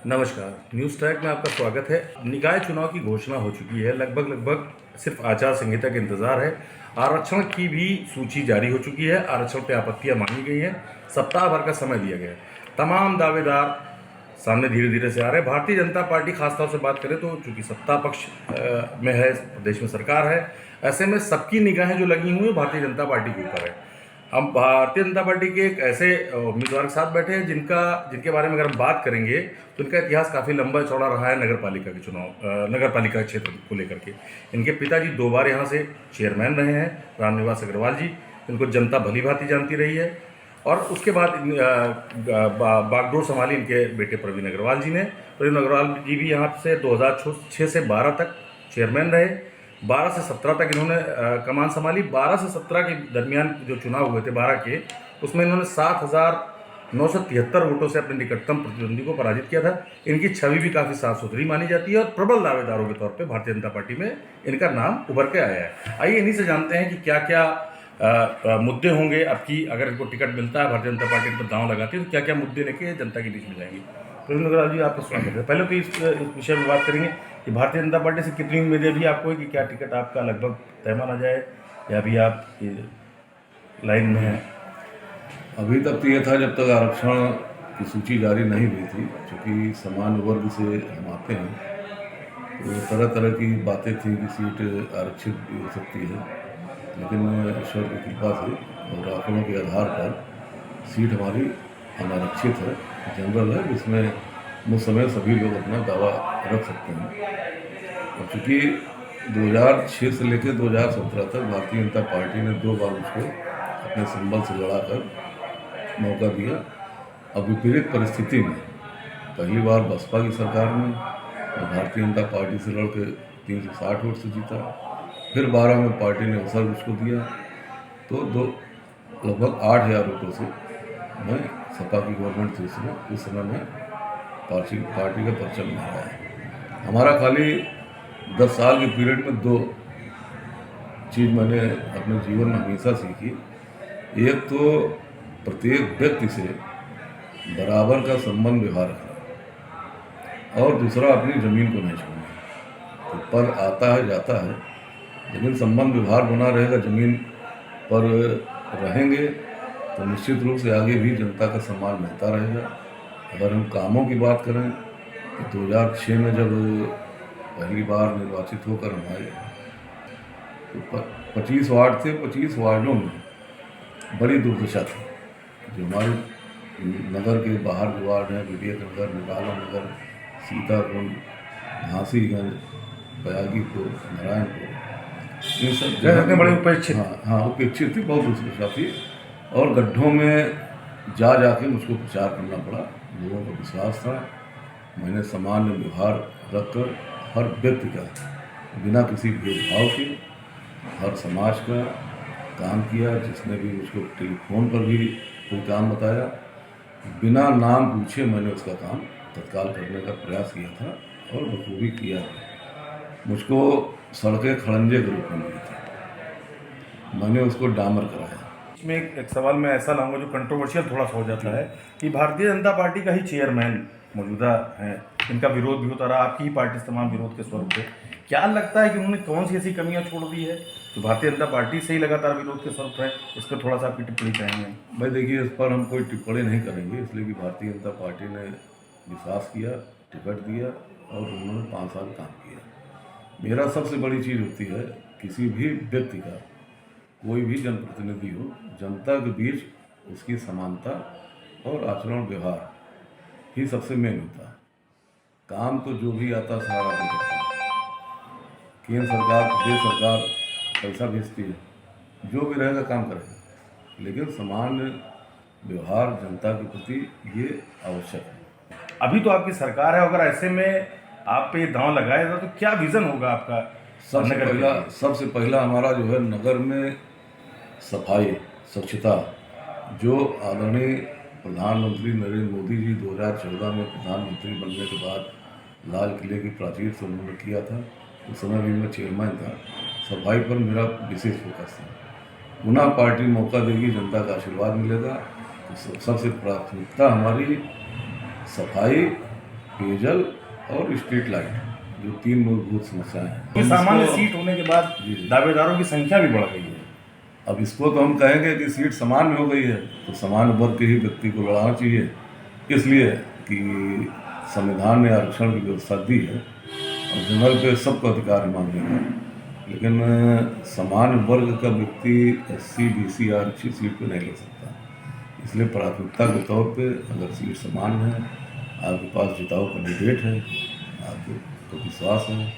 नमस्कार, news track में आपका स्वागत है। निकाय चुनाव की घोषणा हो चुकी है। लगभग सिर्फ आचार संहिता का इंतजार है। आरक्षण की भी सूची जारी हो चुकी है। आरक्षण पे आपत्तियां मांगी गई हैं। सप्ताह भर का समय दिया गया है। तमाम दावेदार सामने धीरे धीरे से आ रहे हैं। भारतीय जनता पार्टी खासतौर से बात करें तो चूंकि सत्ता पक्ष में है, प्रदेश में सरकार है, ऐसे में सबकी निगाहें जो लगी हुई हैं भारतीय जनता पार्टी के ऊपर है। हम भारतीय जनता पार्टी के एक ऐसे उम्मीदवार के साथ बैठे हैं जिनके बारे में अगर हम बात करेंगे तो इनका इतिहास काफ़ी लंबा चौड़ा रहा है नगर पालिका के चुनाव, नगर पालिका क्षेत्र को लेकर के। इनके पिताजी 2 बार यहाँ से चेयरमैन रहे हैं, रामनिवास अग्रवाल जी। इनको जनता भली भांति जानती रही है। और उसके बाद बागडोर संभाली इनके बेटे प्रवीण अग्रवाल जी ने। प्रवीण अग्रवाल जी भी यहाँ से 2006 से 12 तक चेयरमैन रहे। 12 से 17 तक इन्होंने कमान संभाली। 12 से 17 के दरमियान जो चुनाव हुए थे 12 के, उसमें इन्होंने 7,973 वोटों से अपने निकटतम प्रतिद्वंदी को पराजित किया था। इनकी छवि भी काफ़ी साफ सुथरी मानी जाती है और प्रबल दावेदारों के तौर पे भारतीय जनता पार्टी में इनका नाम उभर के आया है। आइए इन्हीं से जानते हैं कि क्या क्या मुद्दे होंगे। अब की अगर इनको टिकट मिलता है, भारतीय जनता पार्टी इन पर दांव लगाती है, तो क्या क्या मुद्दे लेके जनता के बीच में जाएंगे। प्रवीण अग्रवाल जी, आपका स्वागत है। पहले तो इस विषय में बात करेंगे कि भारतीय जनता पार्टी से कितनी उम्मीदें भी आपको है कि क्या टिकट आपका लगभग तय माना जाए, या अभी आप लाइन में हैं? अभी तक तो ये था, जब तक आरक्षण की सूची जारी नहीं हुई थी, क्योंकि सामान्य वर्ग से हम आते हैं, तो तरह तरह की बातें थी कि सीट आरक्षित भी हो सकती है। लेकिन ईश्वर की कृपा से और आंकड़ों के आधार पर सीट हमारी अनारक्षित है, जनरल है, जिसमें उस समय सभी लोग अपना दावा रख सकते हैं। और चूँकि 2006 से लेकर 2017 तक भारतीय जनता पार्टी ने 2 बार उसको अपने संबल से लड़ाकर मौका दिया। अब विपरीत परिस्थिति में पहली बार बसपा की सरकार ने भारतीय जनता पार्टी से लड़कर 360 वोट से जीता। फिर 12 में पार्टी ने अवसर उसको दिया, तो लगभग 8,000 वोटों से मैं सपा की गवर्नमेंट थी उस समय में पार्टी का परचम लहराया है। हमारा खाली 10 साल के पीरियड में 2 चीज़ मैंने अपने जीवन में हमेशा सीखी। एक तो प्रत्येक व्यक्ति से बराबर का संबंध व्यवहार रखना, और दूसरा अपनी ज़मीन को नहीं छोड़ना। तो पद आता है जाता है, लेकिन संबंध व्यवहार बना रहेगा, ज़मीन पर रहेंगे तो निश्चित रूप से आगे भी जनता का सम्मान मिलता रहेगा। अगर हम कामों की बात करें तो 2006 में जब पहली बार निर्वाचित होकर हम आए तो 25 वार्ड थे। 25 वार्डों में बड़ी दुर्दशा थी। जो हमारे नगर के बाहर जो वार्ड हैं, विवेक नगर, निराला नगर, सीताकुंड, झांसीगंज, बयागीपुर, नारायणपुर, ये सब जगह बड़े उपेक्षित। हाँ उपेक्षित थी, बहुत दुर्दशा थी। और गड्ढों में जाके मुझको प्रचार करना पड़ा। लोगों को विश्वास था, मैंने सामान्य व्यवहार रखकर हर व्यक्ति का बिना किसी भेदभाव के हर समाज का काम किया। जिसने भी मुझको टेलीफोन पर भी कोई काम बताया, बिना नाम पूछे मैंने उसका काम तत्काल करने का प्रयास किया था और बखूबी किया। मुझको सड़कें खड़ंजे के रूप में मिली थी, मैंने उसको डामर कराया। इसमें एक सवाल मैं ऐसा लाऊंगा जो कंट्रोवर्शियल थोड़ा सा हो जाता है कि भारतीय जनता पार्टी का ही चेयरमैन मौजूदा है, इनका विरोध भी होता रहा, आपकी ही पार्टी से तमाम विरोध के स्वरूप थे। क्या लगता है कि उन्होंने कौन सी ऐसी कमियां छोड़ दी है तो भारतीय जनता पार्टी से ही लगातार विरोध के स्वरूप है? इस पर थोड़ा सा आपकी टिप्पणी करेंगे? भाई देखिए, इस पर हम कोई टिप्पणी नहीं करेंगे, इसलिए कि भारतीय जनता पार्टी ने विश्वास किया, टिकट दिया और उन्होंने 5 साल काम किया। मेरा सबसे बड़ी चीज़ होती है, किसी भी व्यक्ति का, कोई भी जनप्रतिनिधि हो, जनता के बीच उसकी समानता और आचरण व्यवहार ही सबसे मेन होता है। काम तो जो भी आता सारा भी करता है। केंद्र सरकार, प्रदेश सरकार पैसा भेजती है, जो भी रहेगा काम करेगा, लेकिन सामान्य व्यवहार जनता के प्रति ये आवश्यक है। अभी तो आपकी सरकार है, अगर ऐसे में आप पे दांव लगाएगा तो क्या विजन होगा आपका? सबसे पहला हमारा जो है, नगर में सफाई, स्वच्छता। जो आदरणीय प्रधानमंत्री नरेंद्र मोदी जी 2014 में प्रधानमंत्री बनने के बाद लाल किले की प्राचीर से उन्होंने किया था, उस समय भी मैं चेयरमैन था। सफाई पर मेरा विशेष फोकस था। पुनः पार्टी मौका देगी, जनता का आशीर्वाद मिलेगा, तो सबसे प्राथमिकता हमारी सफाई पेयजल और स्ट्रीट लाइट, जो 3 मूलभूत समस्याएं हैं। कि हम सामान्य इसको- सीट होने के बाद जी, जी। दावेदारों की संख्या भी बढ़ गई है। अब इसको तो हम कहेंगे कि सीट समान हो गई है, तो समान वर्ग के ही व्यक्ति को लड़ाना चाहिए, इसलिए कि संविधान ने आरक्षण की व्यवस्था दी है और जनरल पे सबको अधिकार है मांगने का, लेकिन समान वर्ग का व्यक्ति SC BC आरक्षित सीट पे नहीं ले सकता। इसलिए प्राथमिकता के तौर पे अगर सीट समान है, आपके पास जिताऊ कैंडिडेट है, आपको विश्वास है,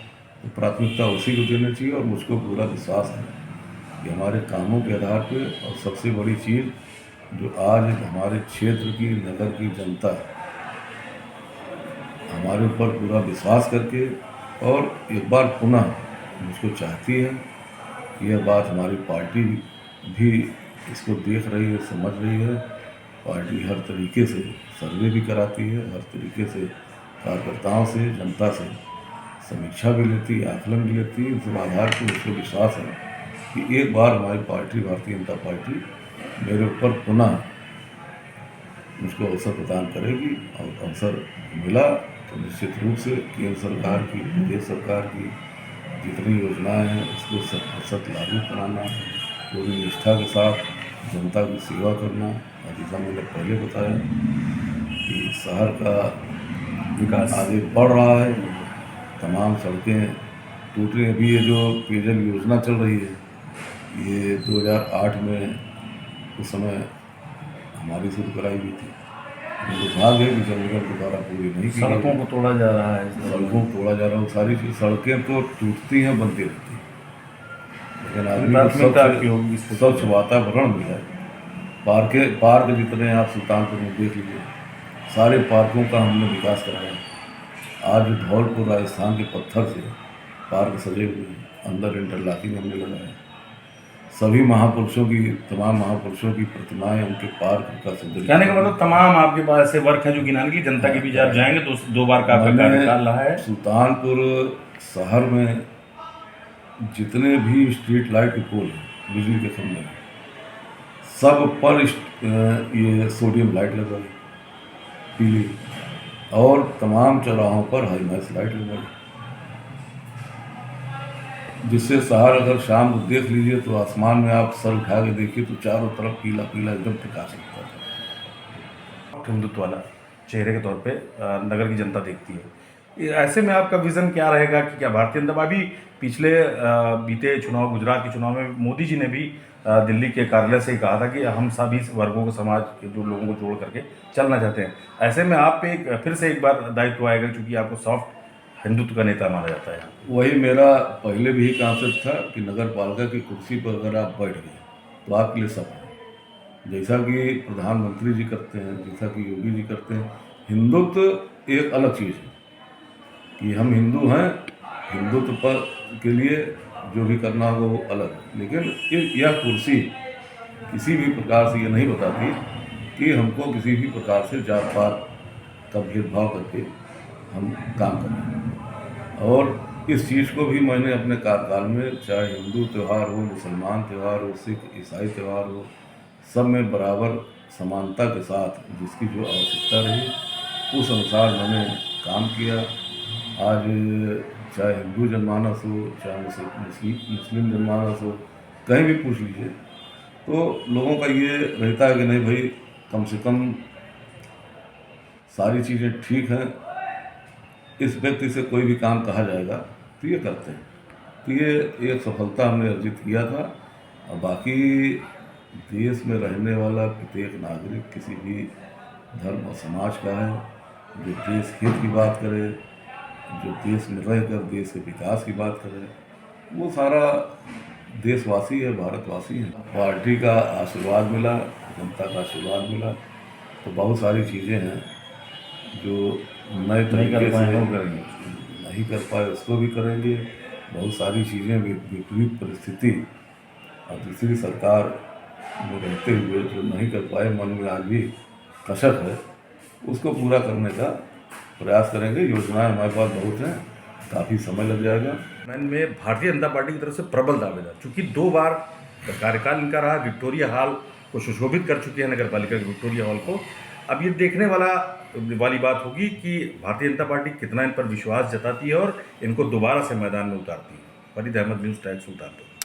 तो प्राथमिकता उसी को देना चाहिए। और मुझको पूरा विश्वास है कि हमारे कामों के आधार पे, और सबसे बड़ी चीज़ जो आज हमारे क्षेत्र की, नगर की जनता हमारे ऊपर पूरा विश्वास करके और एक बार पुनः मुझको चाहती है, यह बात हमारी पार्टी भी इसको देख रही है, समझ रही है। पार्टी हर तरीके से सर्वे भी कराती है, हर तरीके से कार्यकर्ताओं से, जनता से समीक्षा भी लेती है, आकलन भी लेती है। इस आधार पर मुझको विश्वास है कि एक बार हमारी पार्टी, भारतीय जनता पार्टी, मेरे ऊपर पुनः मुझको अवसर प्रदान करेगी। और अवसर मिला तो निश्चित रूप से केंद्र सरकार की, प्रदेश सरकार की जितनी योजनाएं हैं उसको 100% लागू कराना, पूरी निष्ठा के साथ जनता की सेवा करना। और जैसा मैंने पहले बताया कि शहर का विकास आगे बढ़ रहा है, तमाम सड़कें टूट रही हैं। अभी ये जो पेयजल योजना चल रही है, ये 2008 में उस समय हमारी शुरू कराई गई थी। दुर्भाग्य है कि जल निगम के द्वारा पूरी नहीं की गई। सड़कों को तोड़ा जा रहा है। सड़कों को तोड़ा जा रहा है, सारी चीज सड़कें तो टूटती हैं, बनती रहती हैं, लेकिन आदमी प्राथमिकता आपकी को होगी स्वच्छ स्वच्छ वातावरण मिला है। पार्क जितने आप सुल्तानपुर में देख लीजिए, सारे पार्कों का हमने विकास कराया। आज धौलपुर राजस्थान के पत्थर से पार्क सजे हुए हैं, अंदर इंटरलॉकिंग हमने लगाया। सभी महापुरुषों की, तमाम महापुरुषों की प्रतिमाएं, उनके पार्क का कहने का सौंदर्य। मतलब तमाम आपके पास ऐसे वर्क हैं जो गिनाने के लिए जनता के बीच आप जाएंगे तो 2 बार का आपका मैंने कार्यकाल रहा है। सुल्तानपुर शहर में जितने भी स्ट्रीट लाइट के पोल हैं, बिजली के खंभे हैं, सब पर ये सोडियम लाइट लगाई, पीली, और तमाम चौराहों पर हाईमाइस लाइट लगाई, जिससे शहर अगर शाम को देख लीजिए तो आसमान में आप सर उठा के देखिए तो चारों तरफ पीला पीला एकदम प्रकाश दिखता था। हिंदुत्व वाला चेहरे के तौर पे नगर की जनता देखती है। ऐसे में आपका विजन क्या रहेगा कि क्या भारतीय जनता पार्टी पिछले बीते चुनाव, गुजरात के चुनाव में मोदी जी ने भी दिल्ली के कार्यालय से ही कहा था कि हम सभी वर्गों को, समाज के जो लोगों को जोड़ करके चलना चाहते हैं। ऐसे में आप पे फिर से एक बार दायित्व आएगा, क्योंकि आपको सॉफ्ट हिंदुत्व का नेता माना जाता है। वही मेरा पहले भी कॉन्सेप्ट था कि नगर पालिका की कुर्सी पर अगर आप बैठ गए तो आपके लिए सब है। जैसा कि प्रधानमंत्री जी करते हैं, जैसा कि योगी जी करते हैं। हिंदुत्व एक अलग चीज़ है कि हम हिंदू हैं, हिंदुत्व पर के लिए जो भी करना हो वो अलग है, लेकिन यह कुर्सी किसी भी प्रकार से ये नहीं बताती कि हमको किसी भी प्रकार से जात पात का भेदभाव करके हम काम करें। और इस चीज़ को भी मैंने अपने कार्यकाल में, चाहे हिंदू त्यौहार हो, मुसलमान त्यौहार हो, सिख ईसाई त्यौहार हो, सब में बराबर समानता के साथ जिसकी जो आवश्यकता रही उस अनुसार मैंने काम किया। आज चाहे हिंदू जनमानस हो, चाहे मुस्लिम जनमानस हो, कहीं भी पूछ लीजिए तो लोगों का ये रहता है कि नहीं भाई, कम से कम सारी चीज़ें ठीक हैं, इस व्यक्ति से कोई भी काम कहा जाएगा तो ये करते हैं। तो ये एक सफलता हमने अर्जित किया था। और बाकी देश में रहने वाला प्रत्येक नागरिक किसी भी धर्म और समाज का है, जो देश हित की बात करे, जो देश में रहकर देश के विकास की बात करे, वो सारा देशवासी है, भारतवासी है। पार्टी का आशीर्वाद मिला, जनता का आशीर्वाद मिला, तो बहुत सारी चीज़ें हैं जो नए तरीके से नहीं कर पाए उसको भी करेंगे। बहुत सारी चीज़ें विपरीत परिस्थिति और दूसरी सरकार में रहते हुए जो नहीं कर पाए, मन में आज भी कसक है, उसको पूरा करने का प्रयास करेंगे। योजनाएं हमारे पास बहुत हैं, काफ़ी समय लग जाएगा। में भारतीय जनता पार्टी की तरफ से प्रबल दावेदार, चूँकि 2 बार कार्यकाल इनका रहा, विक्टोरिया हॉल को सुशोभित कर चुके हैं, नगर पालिका के विक्टोरिया हॉल को। अब ये देखने वाला वाली बात होगी कि भारतीय जनता पार्टी कितना इन पर विश्वास जताती है और इनको दोबारा से मैदान में उतारती है। Farid Ahmad, News Time, Sultanpur.